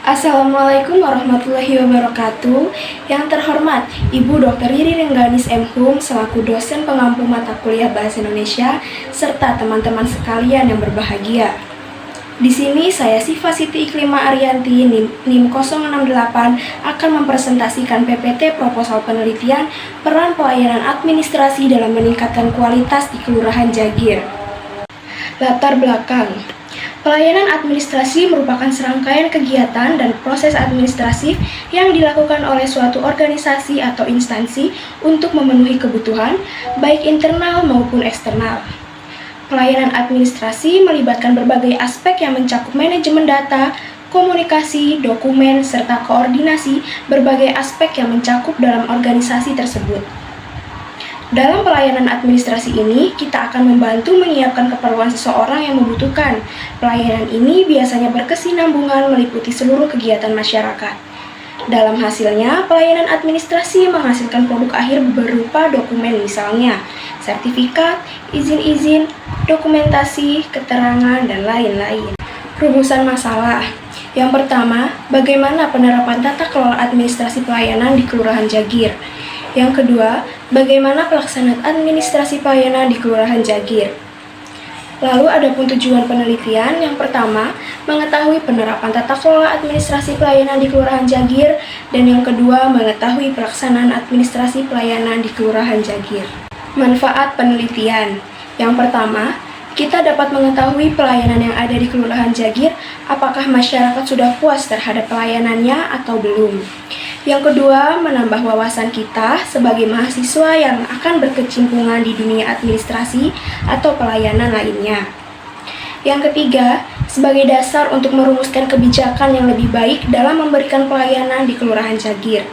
Assalamualaikum warahmatullahi wabarakatuh. Yang terhormat Ibu Dr. Riri Rengganis M.Hum selaku dosen pengampu mata kuliah Bahasa Indonesia serta teman-teman sekalian yang berbahagia. Di sini saya Siva Siti Iklima Arianti NIM 068 akan mempresentasikan PPT proposal penelitian peran pelayanan administrasi dalam meningkatkan kualitas di Kelurahan Jagir. Latar belakang. Pelayanan administrasi merupakan serangkaian kegiatan dan proses administratif yang dilakukan oleh suatu organisasi atau instansi untuk memenuhi kebutuhan, baik internal maupun eksternal. Pelayanan administrasi melibatkan berbagai aspek yang mencakup manajemen data, komunikasi, dokumen, serta koordinasi berbagai aspek yang mencakup dalam organisasi tersebut. Dalam pelayanan administrasi ini, kita akan membantu menyiapkan keperluan seseorang yang membutuhkan. Pelayanan ini biasanya berkesinambungan meliputi seluruh kegiatan masyarakat. Dalam hasilnya, pelayanan administrasi menghasilkan produk akhir berupa dokumen misalnya, sertifikat, izin-izin, dokumentasi, keterangan, dan lain-lain. Rumusan masalah. Yang pertama, bagaimana penerapan tata kelola administrasi pelayanan di Kelurahan Jagir? Yang kedua, bagaimana pelaksanaan administrasi pelayanan di Kelurahan Jagir? Lalu adapun tujuan penelitian, yang pertama, mengetahui penerapan tata kelola administrasi pelayanan di Kelurahan Jagir, dan yang kedua, mengetahui pelaksanaan administrasi pelayanan di Kelurahan Jagir. Manfaat penelitian. Yang pertama, kita dapat mengetahui pelayanan yang ada di Kelurahan Jagir, apakah masyarakat sudah puas terhadap pelayanannya atau belum. Yang kedua, menambah wawasan kita sebagai mahasiswa yang akan berkecimpungan di dunia administrasi atau pelayanan lainnya. Yang ketiga, sebagai dasar untuk merumuskan kebijakan yang lebih baik dalam memberikan pelayanan di Kelurahan Jagir.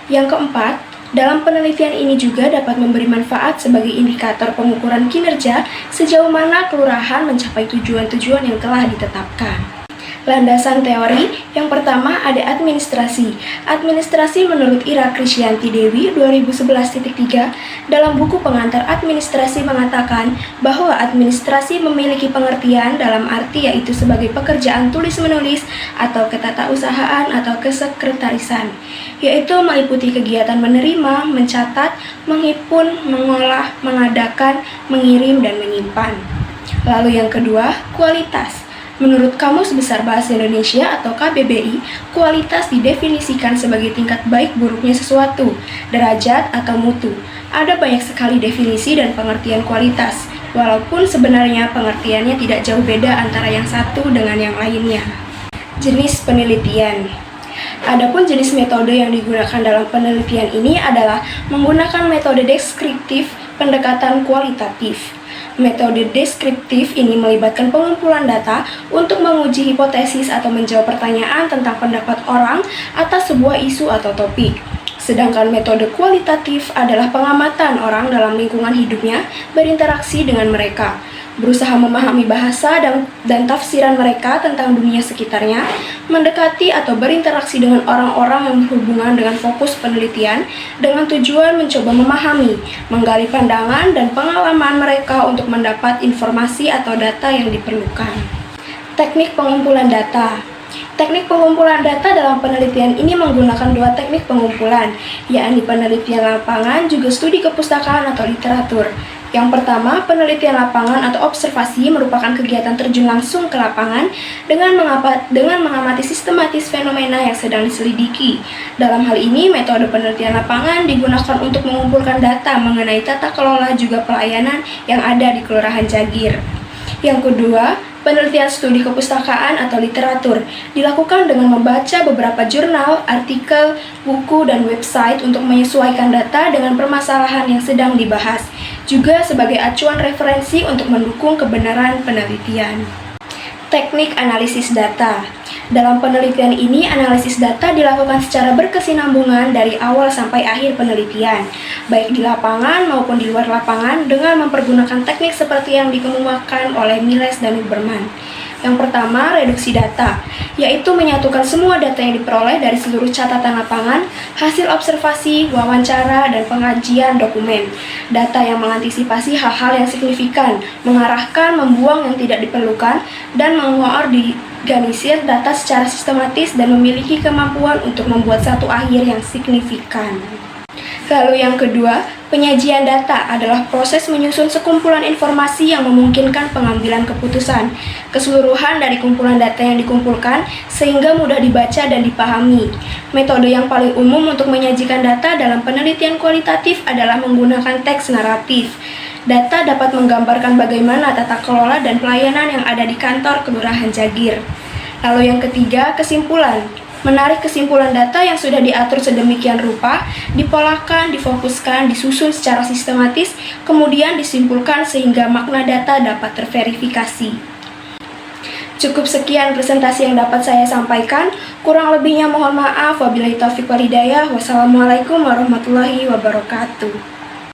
Yang keempat, dalam penelitian ini juga dapat memberi manfaat sebagai indikator pengukuran kinerja sejauh mana kelurahan mencapai tujuan-tujuan yang telah ditetapkan. Landasan teori, yang pertama ada administrasi. Administrasi menurut Ira Krisyanti Dewi 2011.3 dalam buku pengantar administrasi mengatakan bahwa administrasi memiliki pengertian dalam arti yaitu sebagai pekerjaan tulis-menulis atau ketatausahaan atau kesekretarisan, yaitu meliputi kegiatan menerima, mencatat, menghimpun, mengolah, mengadakan, mengirim, dan menyimpan. Lalu yang kedua, kualitas. Menurut Kamus Besar Bahasa Indonesia atau KBBI, kualitas didefinisikan sebagai tingkat baik buruknya sesuatu, derajat atau mutu. Ada banyak sekali definisi dan pengertian kualitas, walaupun sebenarnya pengertiannya tidak jauh beda antara yang satu dengan yang lainnya. Jenis penelitian. Adapun jenis metode yang digunakan dalam penelitian ini adalah menggunakan metode deskriptif, pendekatan kualitatif. Metode deskriptif ini melibatkan pengumpulan data untuk menguji hipotesis atau menjawab pertanyaan tentang pendapat orang atas sebuah isu atau topik. Sedangkan metode kualitatif adalah pengamatan orang dalam lingkungan hidupnya, berinteraksi dengan mereka, berusaha memahami bahasa dan tafsiran mereka tentang dunia sekitarnya, mendekati atau berinteraksi dengan orang-orang yang berhubungan dengan fokus penelitian dengan tujuan mencoba memahami, menggali pandangan dan pengalaman mereka untuk mendapat informasi atau data yang diperlukan. Teknik pengumpulan data. Teknik pengumpulan data dalam penelitian ini menggunakan dua teknik pengumpulan, yakni penelitian lapangan juga studi kepustakaan atau literatur. Yang pertama, penelitian lapangan atau observasi merupakan kegiatan terjun langsung ke lapangan dengan mengamati sistematis fenomena yang sedang diselidiki. Dalam hal ini, metode penelitian lapangan digunakan untuk mengumpulkan data mengenai tata kelola juga pelayanan yang ada di Kelurahan Jagir. Yang kedua, penelitian studi kepustakaan atau literatur dilakukan dengan membaca beberapa jurnal, artikel, buku, dan website untuk menyesuaikan data dengan permasalahan yang sedang dibahas, juga sebagai acuan referensi untuk mendukung kebenaran penelitian. Teknik analisis data. Dalam penelitian ini, analisis data dilakukan secara berkesinambungan dari awal sampai akhir penelitian, baik di lapangan maupun di luar lapangan dengan mempergunakan teknik seperti yang dikemukakan oleh Miles dan Huberman. Yang pertama, reduksi data, yaitu menyatukan semua data yang diperoleh dari seluruh catatan lapangan, hasil observasi, wawancara, dan pengajian dokumen. Data yang mengantisipasi hal-hal yang signifikan, mengarahkan, membuang yang tidak diperlukan, dan mengorganisir data secara sistematis dan memiliki kemampuan untuk membuat satu akhir yang signifikan. Lalu yang kedua, penyajian data adalah proses menyusun sekumpulan informasi yang memungkinkan pengambilan keputusan, keseluruhan dari kumpulan data yang dikumpulkan sehingga mudah dibaca dan dipahami. Metode yang paling umum untuk menyajikan data dalam penelitian kualitatif adalah menggunakan teks naratif. Data dapat menggambarkan bagaimana tata kelola dan pelayanan yang ada di kantor Kelurahan Jagir. Lalu yang ketiga, kesimpulan. Menarik kesimpulan data yang sudah diatur sedemikian rupa, dipolakan, difokuskan, disusun secara sistematis, kemudian disimpulkan sehingga makna data dapat terverifikasi. Cukup sekian presentasi yang dapat saya sampaikan. Kurang lebihnya mohon maaf. Wabillahi taufiq wal hidayah. Wassalamualaikum warahmatullahi wabarakatuh.